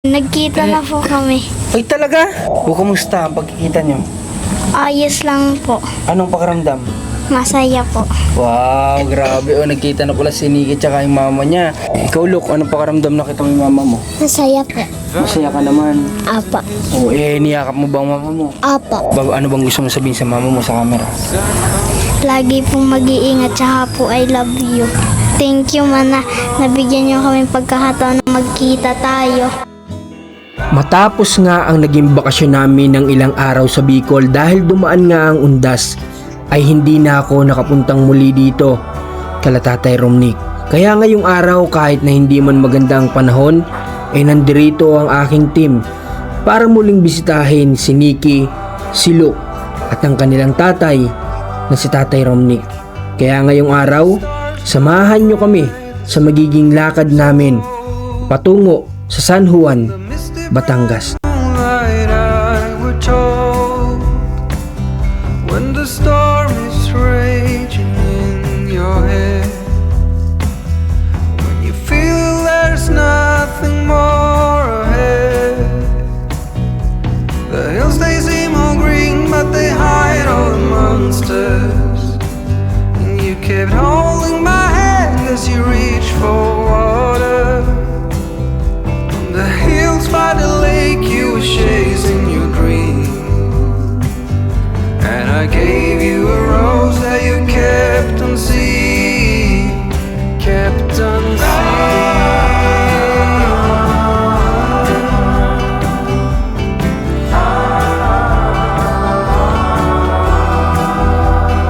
Nagkita na po kami. Ay talaga? O kumusta ang pagkikita nyo? Ayos lang po. Anong pakiramdam? Masaya po. Wow, grabe. O, nagkita na pala si Nikki tsaka yung mama niya. Ikaw, Luke, anong pakiramdam na kita yung mama mo? Masaya po. Masaya ka naman. Apa. O, niyakap mo ba ang mama mo? Apa. Ano bang gusto mo sabihin sa mama mo sa camera? Lagi pong mag-iingat tsaka po I love you. Thank you man na nabigyan niyo kami pagkakataon na magkita tayo. Matapos nga ang naging bakasyon namin ng ilang araw sa Bicol dahil dumaan nga ang undas, ay hindi na ako nakapuntang muli dito kala Tatay Romnick. Kaya ngayong araw kahit na hindi man maganda ang panahon, ay nandirito ang aking team para muling bisitahin si Nikki, si Luke at ang kanilang tatay na si Tatay Romnick. Kaya ngayong araw, samahan nyo kami sa magiging lakad namin patungo sa San Juan, Batangas. When the storm is raging in your head, when you feel there's nothing more ahead, the hills they seem all green but they hide all the monsters, and you kept holding my hand as you reach for water. On the hills by the lake you were chasing your dream, and I gave you a rose that you kept on seeing, kept on seeing.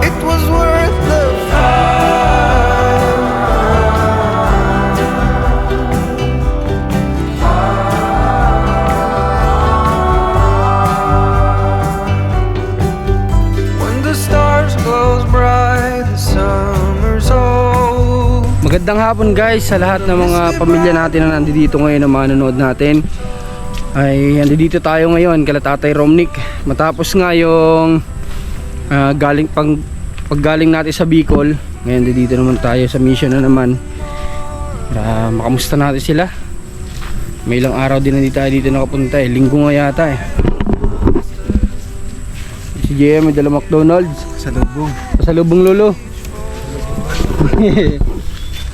It was worth the fight. When the stars glow bright, the summer's old. Magandang hapon guys sa lahat ng mga pamilya natin na nandito ngayon na manonood natin. Ay nandito tayo ngayon kala Tatay Romnick. Matapos nga yung paggaling natin sa Bicol, ngayon dito naman tayo sa mission na naman para makamusta natin sila. May ilang araw din na tayo dito nakapunta linggo nga yata Si JM may dala McDonald's sa lubong lolo.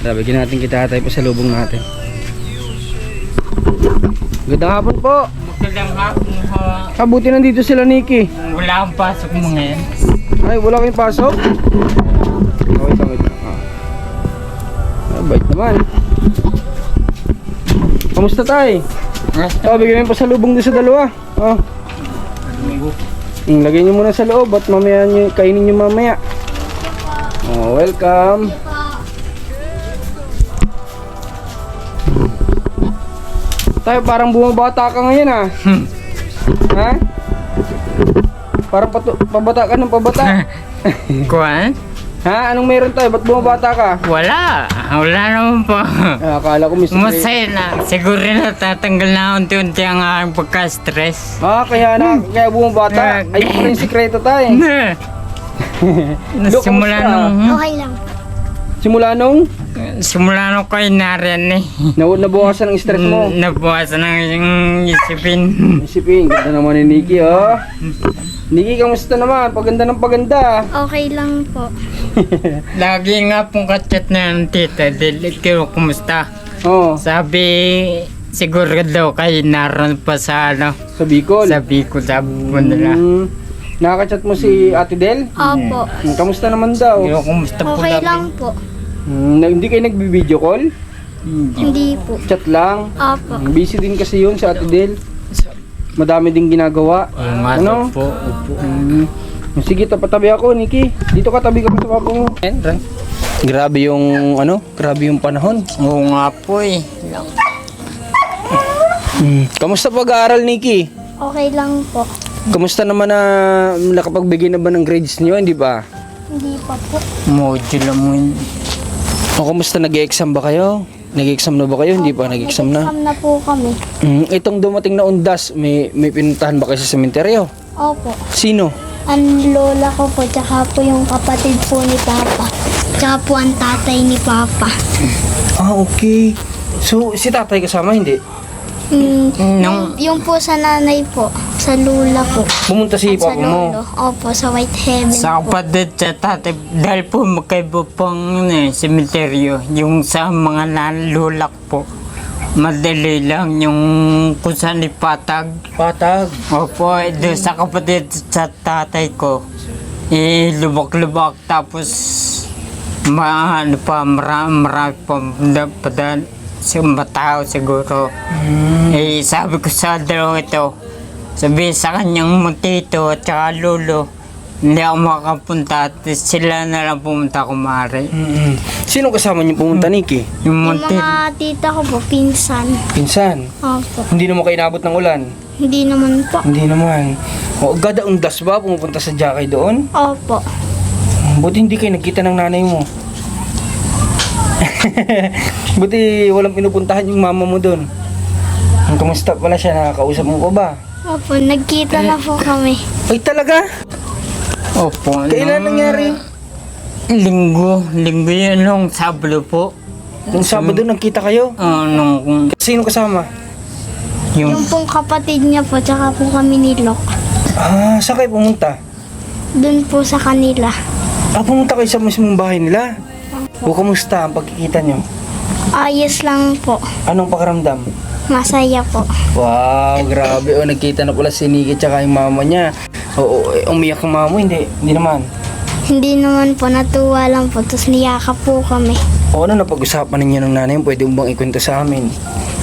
Tara, bigyan natin kita tayo pa sa lubong natin. Magandang hapon po. Magandang hapon ho. Buti nandito sila Nikki. Wala akong pasok mo ngayon. Ay, wala kayong pasok? Wait lang. Bait naman. Kamusta tayo? Bigyan mo pa sa lubong doon sa dalawa. Lagay nyo muna sa loob at mamaya nyo, kainin nyo mamaya. Welcome. Tayo parang bumabata ka ngayon Ha? Parang pabata ka ng pabata. Kuwan? Ha? Anong meron tayo? Ba't bumabata ka? Wala. Wala naman po. Akala ko Mr. Masaya na. Siguro na tatanggal na unti-unti ang aking pagka-stress. Kaya bumabata. Ay, ito yung sikreto tayo. Simula nung... Okay lang. Simula nung kayo nariyan nabukasan ang stress mo. Nabukasan ang isipin. Isipin, ganda naman ni Nikki Nikki, kamusta naman? Paganda ng paganda. Okay lang po. Lagi nga pong kachat na yung tita. Ikaw, kumusta? Sabi, siguro daw kayo naroon pa sa Sa Bicol? Sa Bicol, sabi po nila. Nakaka-chat mo si Ate Del? Opo. Kamusta naman daw? Ikaw, kumusta po Okay lagi? lang po. Hindi kayo nagbi-video call? Hindi po. Chat lang? Opo. Busy din kasi yun sa Ate Del. Madami ding ginagawa. Oo nga po. Opo. Sige, tapatabi ako, Nikki. Dito ka, tabi ka pa sa papa mo. Grabe yung grabe yung panahon. Oo nga po Kamusta pag-aaral, Nikki? Okay lang po. Kamusta naman na nakapagbigay na ba ng grades niyo, hindi ba? Hindi pa po. Module mo yun. Kamusta, nag-exam ba kayo? Nag-exam na ba kayo? Hindi pa nag-exam na. Nag-exam na po kami. Itong dumating na undas, may pinuntahan ba kayo sa sementeryo? Opo. Sino? Ang lola ko po, tsaka po yung kapatid po ni Papa. Tsaka po ang tatay ni Papa. Okay. So, si tatay kasama, hindi? Yung po sa nanay po, sa lula po. Pumunta si At sa papa mo. lolo. Opo, sa White Heaven Sa po. kapatid sa tatay, dahil po magkaiba pang sementeryo, yung sa mga lulak po, madali lang yung kung saan ipatag. Patag. Opo, doon sa kapatid sa tatay ko, lubak-lubak tapos marami pa sa matao siguro. Sabi ko sa dalawa ito, sabi sa kanyang tito at saka lolo, hindi ako makapunta at sila na lang pumunta kumari. Sino kasama niyo pumunta, Nikki? Yung Yung mga tita ko po, pinsan. Pinsan. Opo. Hindi naman kayo inabot ng ulan. Hindi naman po. Hindi naman. O, gada undas ba pumupunta sa Jakay doon? Opo. Buti hindi kayo nagkita ng nanay mo. Buti walang pinupuntahan yung mama mo doon. Kamusta pala siya? Nakakausap mo ko ba? Opo, nagkita na po kami. Ay talaga? Opo. Kailan nangyari? Linggo yun nung Sabado po. Nung Sabado nagkita kayo? Nung Sino kasama? yung Yung pong kapatid niya po, tsaka po kami ni Lok. Ah, saan kayo pumunta? Doon po sa kanila. Pumunta kayo sa mismong bahay nila? O kamusta ang pagkikita nyo? Ayos lang po. Anong pakiramdam? Masaya po. Wow, grabe. O, nagkita na pala si Nikki tsaka yung mama niya. Oo, umiyak ang mama mo? Hindi naman. Hindi naman po, natuwa lang po. Tapos niyakap po kami. O, ano napag-usapan ninyo ng nanay mo? Pwede mo bang ikwento sa amin?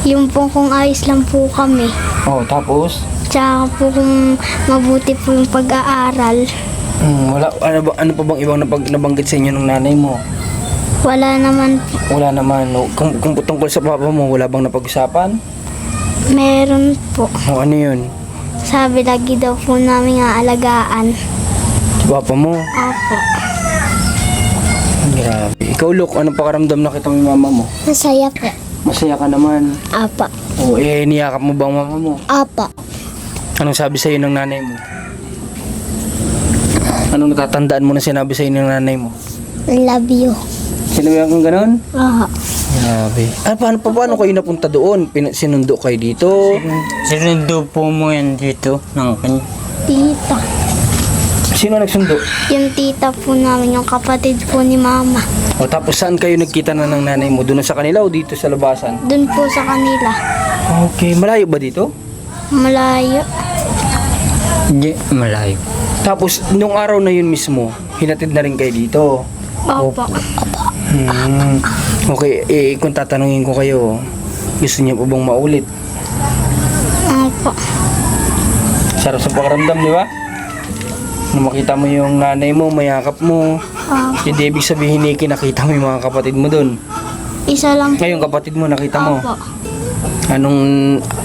Yung pong kung ayos lang po kami. O, tapos? Tsaka po kung mabuti po yung pag-aaral. Wala, ano pa bang ibang nabanggit sa inyo ng nanay mo? Wala naman po. Wala naman. O, kung tungkol sa papa mo, wala bang napag-usapan? Meron po. O, ano yun? Sabi lagi daw po namin aalagaan. Sa papa mo? Opo. Grabe. Ikaw, Luke, anong pakaramdam na kita ng mama mo? Masaya po. Masaya ka naman. Apa. O, niyakap mo ba ang mama mo? Apa. Anong sabi sa'yo ng nanay mo? Anong natatandaan mo na sinabi sa'yo ng nanay mo? Love you. Sinabi kang ganon? Aha. Grabe. Paano kayo napunta doon? Sinundo kayo dito? sinundo po mo yan dito ng kanya. Tita. Sino nagsundo? Yung tita po namin, yung kapatid po ni mama. O tapos saan kayo nagkita na ng nanay mo? Doon na sa kanila o dito sa labasan? Doon po sa kanila. Okay, malayo ba dito? Malayo. Hindi, malayo. Tapos nung araw na yun mismo, hinatid na rin kayo dito. Opo. Okay, kung tatanungin ko kayo, gusto niyo po bang maulit? Opo. Sarap sa pakiramdam, di ba? Nung makita mo yung nanay mo, mayakap mo. Opo. Hindi ibig sabihin, Nikki, nakita mo yung mga kapatid mo doon. Isa lang po. Ngayon, kapatid mo, nakita mo. Opo. Anong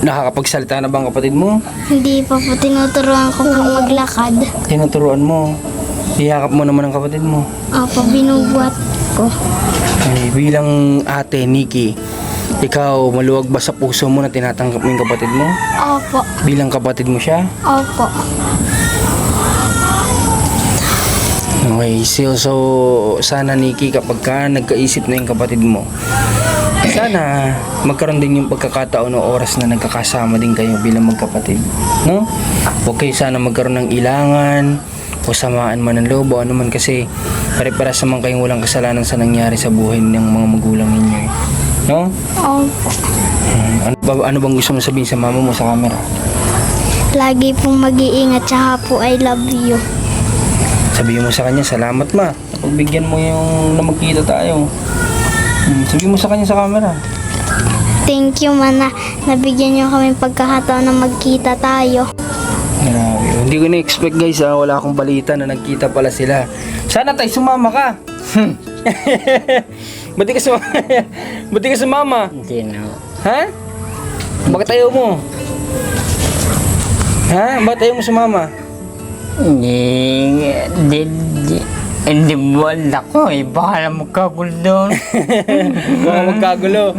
nakakapagsalita na bang kapatid mo? Hindi pa po tinuturuan ko po maglakad. Tinuturuan mo. Iyakap mo naman ang kapatid mo. Opo, binubuhat ko. Ay, bilang ate, Nikki, ikaw, maluwag ba sa puso mo na tinatanggap mo yung kapatid mo? Opo. Bilang kapatid mo siya? Opo. Okay, so sana Nikki, kapag ka nagkaisip na yung kapatid mo, sana magkaroon din yung pagkakataon o oras na nagkakasama din kayo bilang magkapatid. No? Okay, sana magkaroon ng ilangan o samaan man ng loob o ano man, kasi pare-paras naman kayong walang kasalanan sa nangyari sa buhay ng mga magulang ninyo. No? Opo. Ano bang gusto mo sabihin sa mama mo sa camera? Lagi pong mag-iingat, tsaka po I love you. Sabihin mo sa kanya, salamat ma. Pagbigyan mo yung na magkita tayo. Sabihin mo sa kanya sa camera. Thank you man na nabigyan niyo kami pagkakataon na magkita tayo. Grabe. Hindi ko na-expect guys, wala akong balita na nagkita pala sila. Sana tayo sumama ka. Ba't ka sumama? Ba't ka sumama? Hindi na. Ha? Bakit ayaw mo? Ha? Bakit ayaw mo sumama? Hindi buwan ako eh. Baka lang magkagulo doon. Baka magkagulo.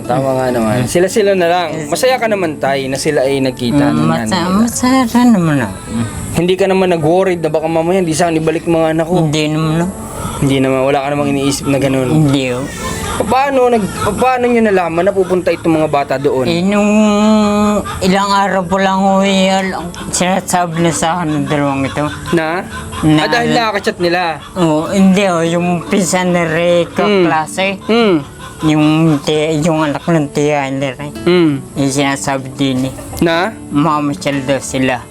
Tama nga naman. Sila-sila na lang. Masaya ka naman tay na sila ay nagkita ng nanay nila. Masaya naman ako. Hindi ka naman nag-worried na baka mamaya hindi saan ibalik mga anak ko. Hindi naman ako. Hindi naman. Wala ka namang iniisip na ganun. Hindi ako. Paano nyo nalaman na pupunta itong mga bata doon? Nung ilang araw po lang sinasabi na sa akin ng dalawang ito. Na? Dahil nakakachat nila. Hindi yung pinsan na rin kaklase. Yung anak ng tiya nila rin. Yung sinasabi din Na? mamasyal daw sila.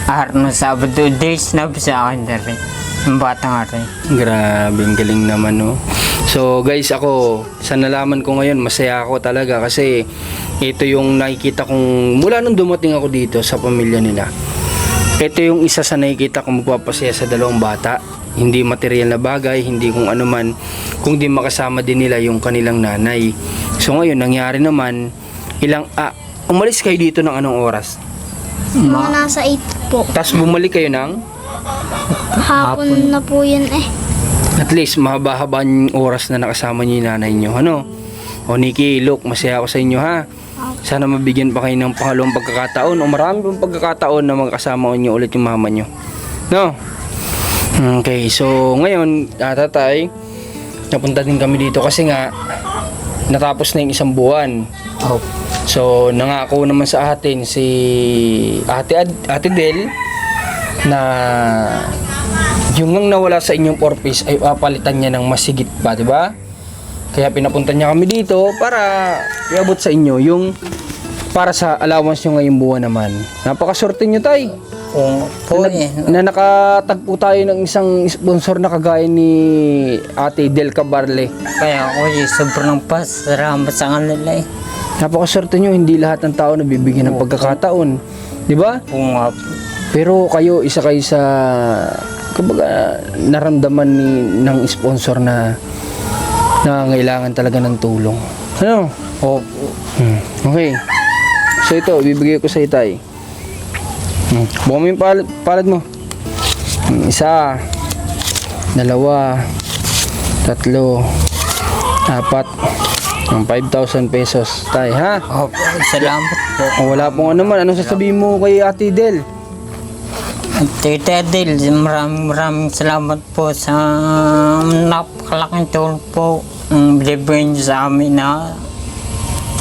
Araw ng Sabado, days na sa akin na rin. Yung bata nga rin. Grabe, ang galing naman, no? So, guys, ako, sa nalaman ko ngayon, masaya ako talaga kasi ito yung nakikita kong, mula nung dumating ako dito sa pamilya nila, ito yung isa sa nakikita kong magpapasaya sa dalawang bata. Hindi material na bagay, hindi kung ano man, kung di makasama din nila yung kanilang nanay. So, ngayon, nangyari naman, umalis kayo dito ng anong oras? Mga nasa 8 po. Tapos bumalik kayo ng, Hapon na po yun eh. at least, mahaba-haba yung oras na nakasama niyo yung nanay niyo. Ano? O Nikki, look, masaya ako sa inyo ha. Sana mabigyan pa kayo ng pangalawang pagkakataon o marami pang pagkakataon na magkasama niyo ulit yung mama niyo. No? Okay, so ngayon, tatay, napunta din kami dito kasi nga natapos na yung isang buwan. So, nangako naman sa atin si Ate Del na yung nang nawala sa inyong 4 piece ay papalitan niya ng masigit pa, di ba? Kaya pinapunta niya kami dito para iabot sa inyo yung para sa allowance nyo ngayong buwan naman. Napakaswerte nyo, tay. Na nakatagpo tayo ng isang sponsor na kagaya ni Ate Del Cabarle. Kaya ako sobrang pasalamat sa kanila eh. Napakaswerte nyo, hindi lahat ng tao nabibigyan ng pagkakataon. Di ba? Pero kayo, isa kayo sa kumbaga naramdaman ng sponsor na nangangailangan talaga ng tulong. Ano? Okay. So ito, bibigay ko sa itay. Buka mo yung palad mo. 1, 2, 3, 4, 5,000 pesos. Tay, ha? Salamat po. Wala pong ano man. Anong sasabihin mo kay Ate Del? Tita Del, maraming salamat po sa napakalaking tulong po ang binibigay niyo sa amin na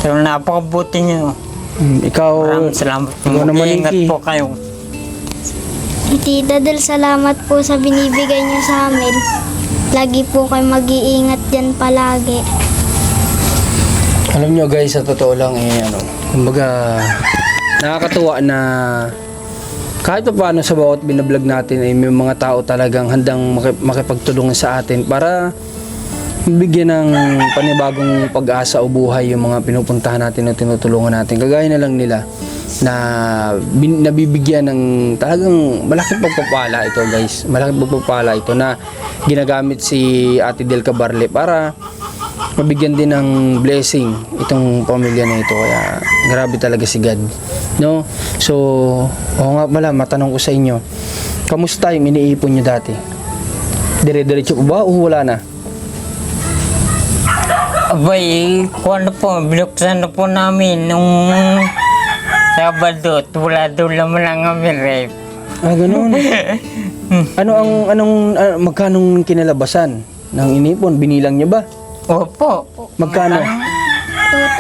napakabuti niyo. Ikaw, Maraming salamat po. ikaw naman, Ingat Nikki. po kayo. Tita Del, salamat po sa binibigay niyo sa amin. Lagi po kayo mag-iingat dyan palagi. Alam nyo guys, sa totoo lang kumbaga nakakatuwa na kahit pa paano sa bawat binablog natin ay may mga tao talagang handang makipagtulungan sa atin para bigyan ng panibagong pag-asa o buhay yung mga pinupuntahan natin o tinutulungan natin. Kagaya na lang nila na nabibigyan ng talagang malaking pagpapala ito guys. Malaking pagpapala ito na ginagamit si Ate Del Cabarle para mabigyan din ng blessing itong pamilya na ito. Kaya grabe talaga si God, no? So, nga pala, matanong ko sa inyo, kamusta yung iniipon nyo dati? Dire-diretso po ba o wala na? Abay, kung ano po, binuksan na po namin nung Sabado at wala daw laman ang aming rep. Ganun. Magkanong kinalabasan ng inipon? Binilang nyo ba? Opo. Magkano?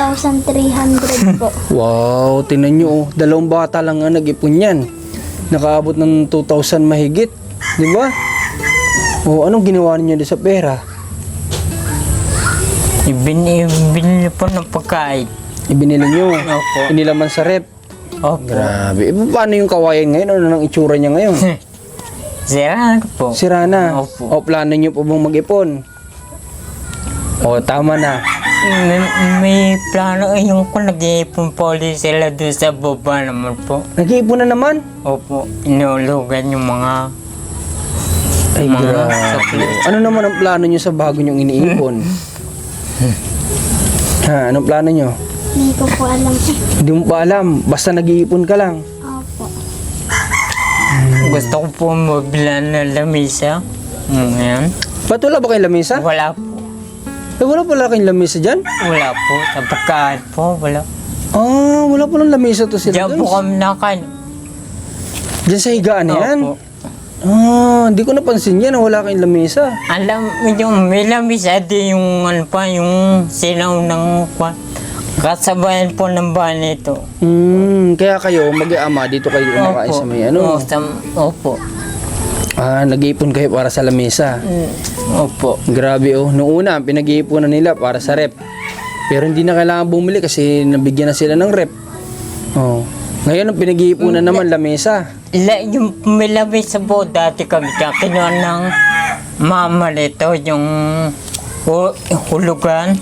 2,300 po. Wow, tinan nyo, dalawang bata lang nga nag-ipon yan. Nakaabot ng 2,000 mahigit. Di ba? Anong ginawa niyo sa pera? Ibinili po ng pagkain. Ibinili nyo? Opo. Inilaman sa rep? Opo. Grabe. Paano yung kawayan ngayon? Ano nang itsura niya ngayon? Sira na po. Sira na? Opo. Plano nyo po bang mag-ipon? Tama na. May plano yung kung nag-iipon po ulit sila doon sa baba naman po. Nag-iipon na naman? Opo. Inulugan yung mga Ay, grabe. Ano naman ang plano nyo sa bago nyong iniipon? Anong plano nyo? Hindi ko po alam eh. Hindi mo pa alam. Basta nag-iipon ka lang. Opo. gusto ko po mabilan ng lamisa. Ngayon. Ba't wala ba kayong lamesa? Wala po. Wala pala kayong lamesa dyan? Wala po. Sa pagkain po, wala. Wala palang lamesa to sila Diyan po kami nakain. Diyan sa higaan na yan? Opo. Hindi ko napansin yan. Wala kayong lamesa. Alam mo yung may lamisa di yung ano pa, yung sinaw ng kasabayan po ng bahay nito. Kaya kayo, mag-aama, dito kayo kumakain sa may ano. Opo. Nag-iipon kayo para sa lamesa. Opo. Grabe oh. Noong una, pinag-iipunan nila para sa rep. Pero hindi na kailangan bumili kasi nabigyan na sila ng rep. Oh. Ngayon, ang pinag-iipunan naman, lamesa. Yung may lamisa po, dati kami kinuha ng mama nito, yung hulugan.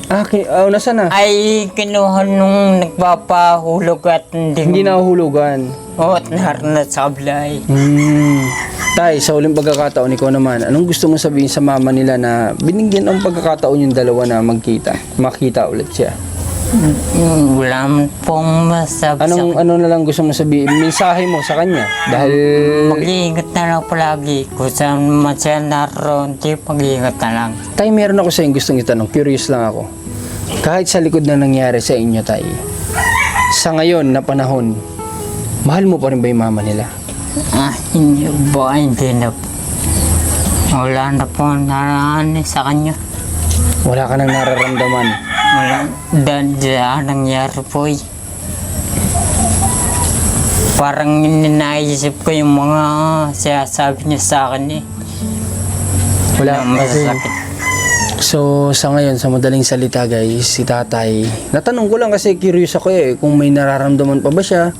Nasaan na? Ay kinuha nung nagpapahulog at Hindi nahuhulugan. at naharap sa ablay. Tay, sa uling pagkakataon, ikaw naman, anong gusto mo sabihin sa mama nila na binigyan ang pagkakataon yung dalawa na makita ulit siya? Wala man pong masabi Ano na lang gusto mo sabihin? Mensahe mo sa kanya? Dahil... Mag-iingat na lang palagi. Kung saan man siya naroon, mag-iingat na lang. Tay, meron ako sa inyo gustong itanong. Curious lang ako. Kahit sa likod na nangyari sa inyo, Tay, sa ngayon na panahon, mahal mo pa rin ba yung mama nila? Hindi na po. Wala na po naraan sa kanya. Wala ka nang nararamdaman. Wala. Dahil nangyari po eh. Parang ninaisip ko yung mga sinasabi niya sa akin eh. Wala. Na masasakit. So, sa ngayon, sa madaling salita guys, si tatay, natanong ko lang kasi curious ako kung may nararamdaman pa ba siya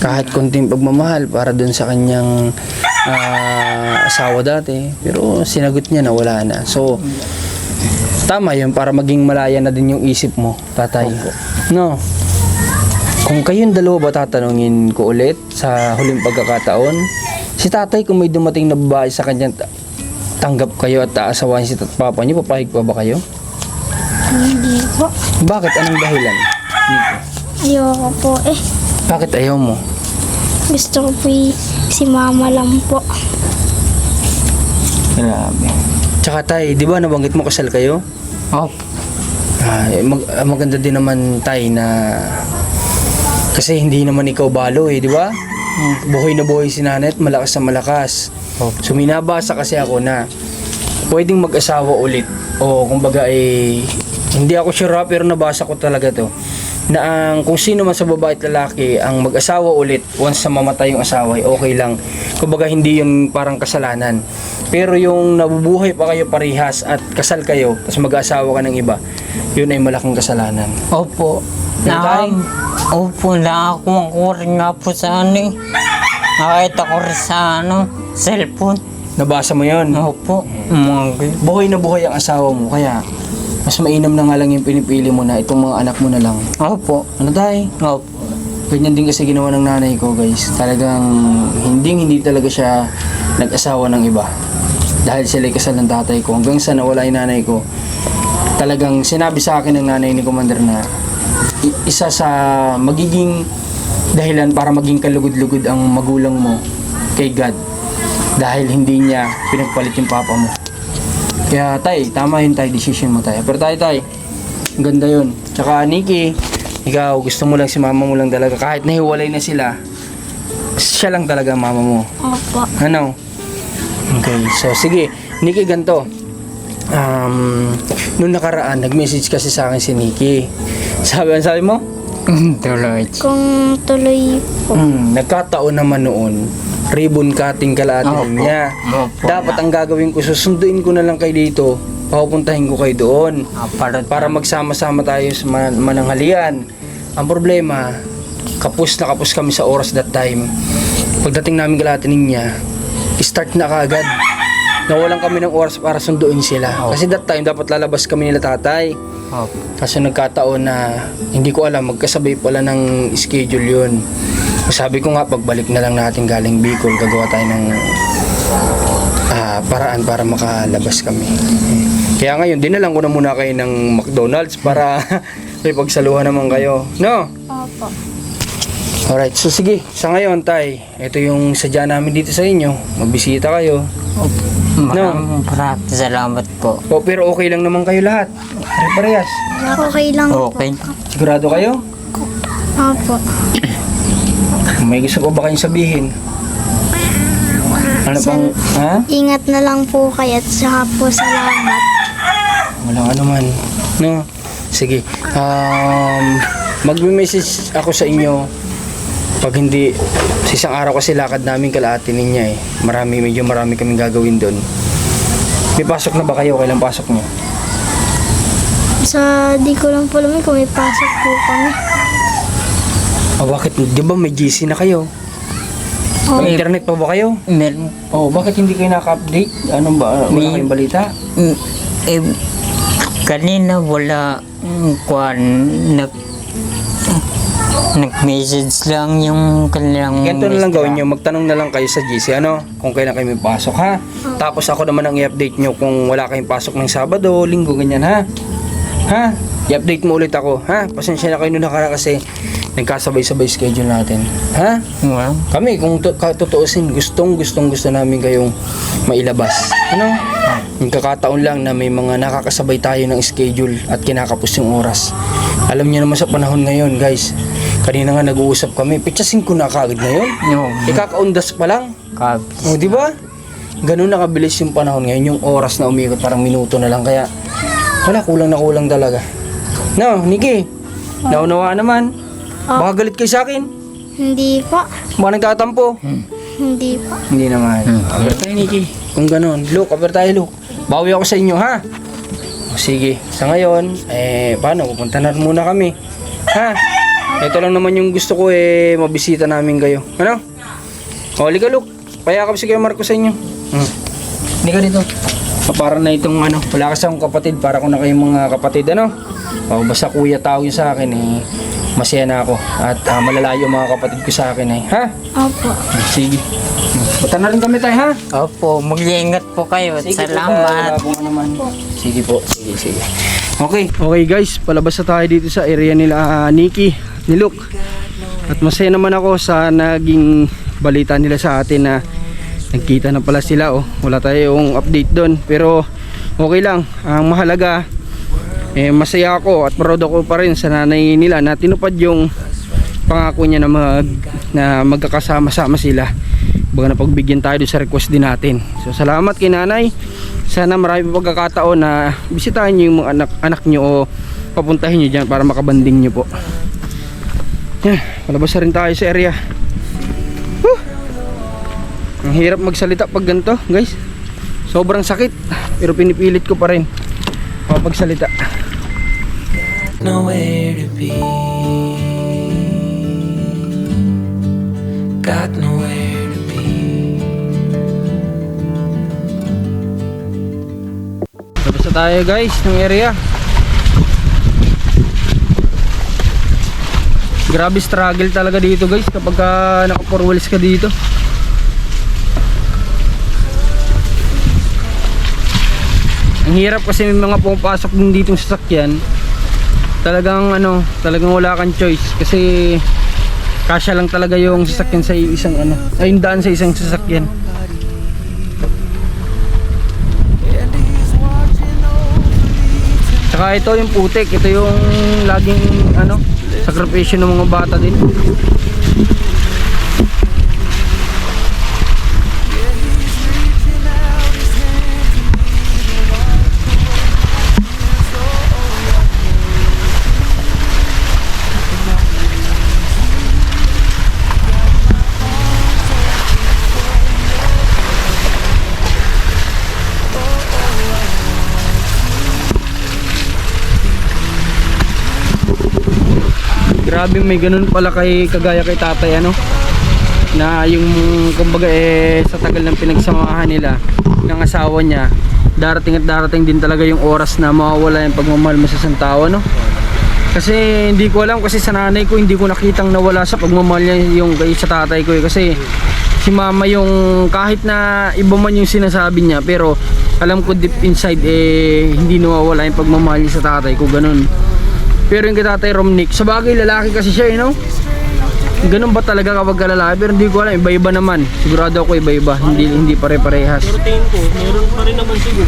kahit konting pagmamahal para dun sa kanyang asawa dati. Pero sinagot niya na wala na. So, tama yun para maging malaya na din yung isip mo, tatay. No? Kung kayong dalawa ba tatanungin ko ulit sa huling pagkakataon, si tatay kung may dumating na babae sa kanyang tanggap kayo at aasawahin si papa niyo, papayag pa ba kayo? Hindi po. Bakit? Anong dahilan? Ayoko po eh. Bakit ayaw mo? Gusto ko po si mama lang po. Grabe. Tsaka tay, di ba nabanggit mo kasal kayo? Opo. Maganda din naman tay na kasi hindi naman ikaw balo di ba? Buhay na buhay si nanay at malakas na malakas. So minabasa kasi ako na pwedeng mag-asawa ulit o kumbaga hindi ako sure pero nabasa ko talaga to na ang kung sino man sa babae at lalaki ang mag-asawa ulit once na mamatay yung asawa okay lang. Kumbaga hindi yun parang kasalanan. Pero yung nabubuhay pa kayo parihas at kasal kayo tapos mag-asawa ka ng iba, yun ay malaking kasalanan. Opo. Opo, Nakakuha rin nga po sa ano eh. Nakita ko rin sa cellphone. nabasa mo yun. Opo. Buhay na buhay ang asawa mo kaya mas mainam na nga lang yung pinipili mo na itong mga anak mo na lang. Opo. Ano tay? Opo. Ganyan din kasi ginawa ng nanay ko guys. Talagang hindi talaga siya nag-asawa ng iba. Dahil sila kasal ng tatay ko. Hanggang sa nawala yung nanay ko. Talagang sinabi sa akin ng nanay ni Commander na isa sa magiging dahilan para maging kalugod-lugod ang magulang mo kay God. Dahil hindi niya pinagpalit yung papa mo. Kaya tay, tama yun tay, decision mo tay. Pero tay, ganda yun. Tsaka Nikki, ikaw gusto mo lang si mama mo lang talaga. Kahit nahiwalay na sila, siya lang talaga ang mama mo. Opo. Ano? Okay, so sige. Nikki, ganito. Noong nakaraan, nag-message kasi sa akin si Nikki. Sabi mo? Tuloy. Kung tuloy po. Nagkataon naman noon, ribbon cutting kalahati niya. Opo. Dapat ang gagawin ko, susunduin ko na lang kayo dito. Papupuntahin ko kayo doon. Para magsama-sama tayo sa mananghalian. Ang problema, kapos na kapos kami sa oras that time. Pagdating namin kalahatining niya, start na kaagad. Nawalan kami ng oras para sunduin sila. Kasi that time, dapat lalabas kami nila tatay. Kasi nagkataon na hindi ko alam, magkasabay pala ng schedule yun. Sabi ko nga, pagbalik na lang natin galing Bicol, gagawa tayo ng paraan para makalabas kami. Kaya ngayon, dinalang ko na muna kayo ng McDonald's para may pagsaluhan naman kayo. No? Opo. Alright, so sige, sa ngayon tay, ito yung sadya namin dito sa inyo. Magbisita kayo. Maraming salamat po. Pero okay lang naman kayo lahat. Pare-parehas. Okay lang Okay. po. Sigurado kayo? Opo. May gusto ko ba kayong sabihin? Ano pang, ha? Ingat na lang po kayo at saka po salamat. Walang ano man. No? Sige. Magme-message ako sa inyo pag hindi, sa isang araw kasi lakad namin kalahati niya eh. Medyo marami kaming gagawin doon. May pasok na ba kayo? Kailan pasok nyo? Di ko lang po alam kung may pasok po kami. Bakit? Di ba may GC na kayo? Oh. May internet pa ba kayo? Meron. Bakit hindi kayo naka-update? Ano ba? Wala kayong balita? Eh, kanina wala kwan nag-message lang yung kanilang Ganito na lang mister. gawin nyo, magtanong na lang kayo sa GC, kung kailan kayo may pasok, ha? Tapos ako naman ang i-update nyo kung wala kayong pasok ng Sabado, Linggo, ganyan, ha? Ha? I-update mo ulit ako, ha? Pasensya na kayo nung nakara kasi nagkasabay-sabay schedule natin, ha? Wow. Kami, kung tutuusin, gustong gusto namin kayong mailabas. Ano? Yung kakataon lang na may mga nakakasabay tayo ng schedule at kinakapos yung oras. Alam niyo naman sa panahon ngayon, guys. Kanina nga nag-uusap kami, pitsasin ko na kagad ngayon. No. Ikakaundas pa lang. Kabis. O, di ba? Ganun nakabilis yung panahon ngayon, yung oras na umikot, parang minuto na lang. Kaya, wala, kulang na kulang talaga. No, Nikki, naunawaan naman. Baka galit kayo sa akin. Hindi po. Baka nagtatampo. Hindi po. Hindi naman. Aber tayo, Nikki. Kung ganun. Luke, aber tayo, Luke. Bawi ako sa inyo, ha? O, sige. Sa ngayon, paano? Pupunta na muna kami. Ha? Ito lang naman yung gusto ko, mabisita namin kayo. Ano? O, liga, Luke. Payakap si Kuya Marco sa inyo. Liga dito. Para na itong wala kasi akong kapatid. Para ko na kayong mga kapatid, basta kuya tawag yun sa akin, masaya na ako. At malalayo mga kapatid ko sa akin, ha? Opo. Sige. Punta na rin kami tayo, ha? Opo, mag-iingat po kayo. Sige Salamat. po, naman. Sige po. Sige. Okay guys, palabas na tayo dito sa area nila Nikki, ni Luke. At masaya naman ako sa naging balita nila sa atin na nagkita na pala sila. Wala tayong update doon, pero okay lang. Ang mahalaga, masaya ako at proud ako pa rin sa nanay nila na tinupad yung pangako niya na magkakasama-sama sila. Baga napagbigyan tayo sa request din natin. So salamat kay nanay. Sana marami pagkakataon na bisitahin niyo yung mga anak niyo o papuntahin niyo diyan para makabanding niyo po. Palabas na rin tayo sa area. Ang hirap magsalita pag ganito, guys. Sobrang sakit, pero pinipilit ko pa rin makapagsalita. Nowhere to be. Got nowhere to be. Tapos na tayo guys ng area. Grabe struggle talaga dito guys kapag naka 4 wheels ka dito. Ang hirap kasi may mga pumapasok din ditong sasakyan. Talagang talagang wala kang choice kasi kasya lang talaga yung sasakyan sa isang yung daan sa isang sasakyan. Tsaka ito yung putik, ito yung laging sakripisyo ng mga bata din. Grabe, may ganun pala kagaya kay tatay na yung kumbaga sa tagal ng pinagsamahan nila ng asawa niya, darating at darating din talaga yung oras na mawawala yung pagmamahal mo sa isang tao, kasi hindi ko alam, kasi sa nanay ko hindi ko nakitang nawala sa pagmamahal niya yung sa tatay ko kasi si mama yung kahit na iba man yung sinasabi niya, pero alam ko deep inside hindi nawawala yung pagmamahal niya sa tatay ko, ganun. Pero yung kay Tatay Romnick, sa bagay lalaki kasi siya, ganun ba talaga kapag lalaki? Pero hindi ko alam, iba-iba naman. Sigurado ako iba-iba, hindi pare-parehas. Pero tingin ko, meron pa rin naman siguro,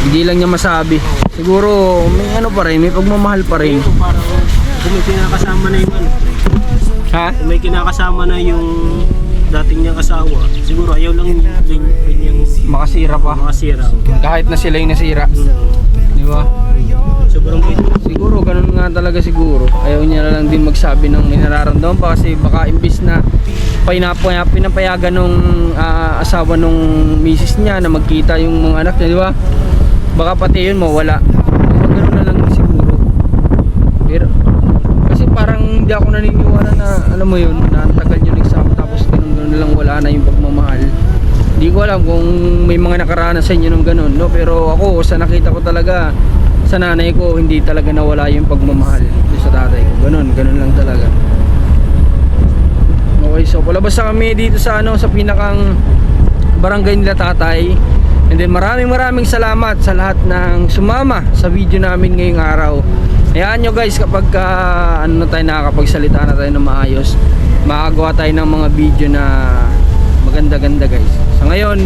Hindi lang niya masabi. Siguro may pa rin, may pagmamahal pa rin. parang kung may kinakasama na yung Ha? kung may kinakasama na yung dating niyang asawa, siguro ayaw lang yung Makasira pa. makasira. Kahit na sila yung nasira. Di ba? Sobrang bait. Siguro, ganun nga talaga siguro. Ayaw niya na lang din magsabi ng may nararamdaman pa kasi baka imbis na pinapayagan nung asawa nung misis niya na magkita yung mga anak niya, di ba? Baka pati yun mawala. Pero ganun na lang siguro. Pero, kasi parang hindi ako naniniwala na, alam mo yun, na ang tagal nyo nagsama tapos ganun na lang wala na yung pagmamahal. Hindi ko alam kung may mga nakaranas sa inyo ng ganun, no? Pero ako, sa nakita ko talaga, sa nanay ko, hindi talaga nawala yung pagmamahal sa tatay ko. Ganun lang talaga. Okay, so palabas na kami dito sa sa pinakang barangay nila tatay. And then maraming salamat sa lahat ng sumama sa video namin ngayong araw. Hayaan nyo guys, kapag na tayo nakakapagsalita na tayo ng maayos, makagawa tayo ng mga video na maganda-ganda guys. So ngayon,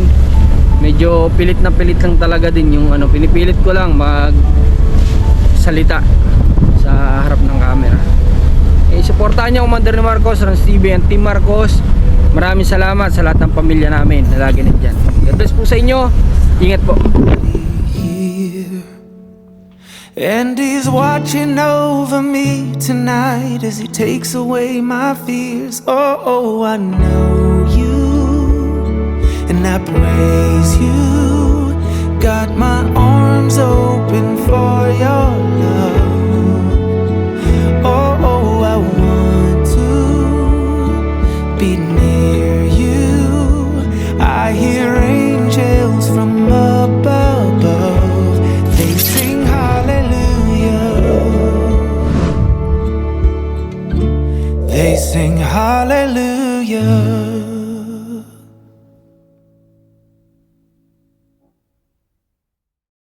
medyo pilit lang talaga din yung pinipilit ko lang salita sa harap ng camera. Suportahan niyo Commander ni Marcos, Rans TV and Team Marcos. Maraming salamat sa lahat ng pamilya namin na lagi nandyan. God bless po sa inyo. Ingat po. Here. And he's watching over me tonight as he takes away my fears. Oh, I know you and I praise you. Got my arms open for your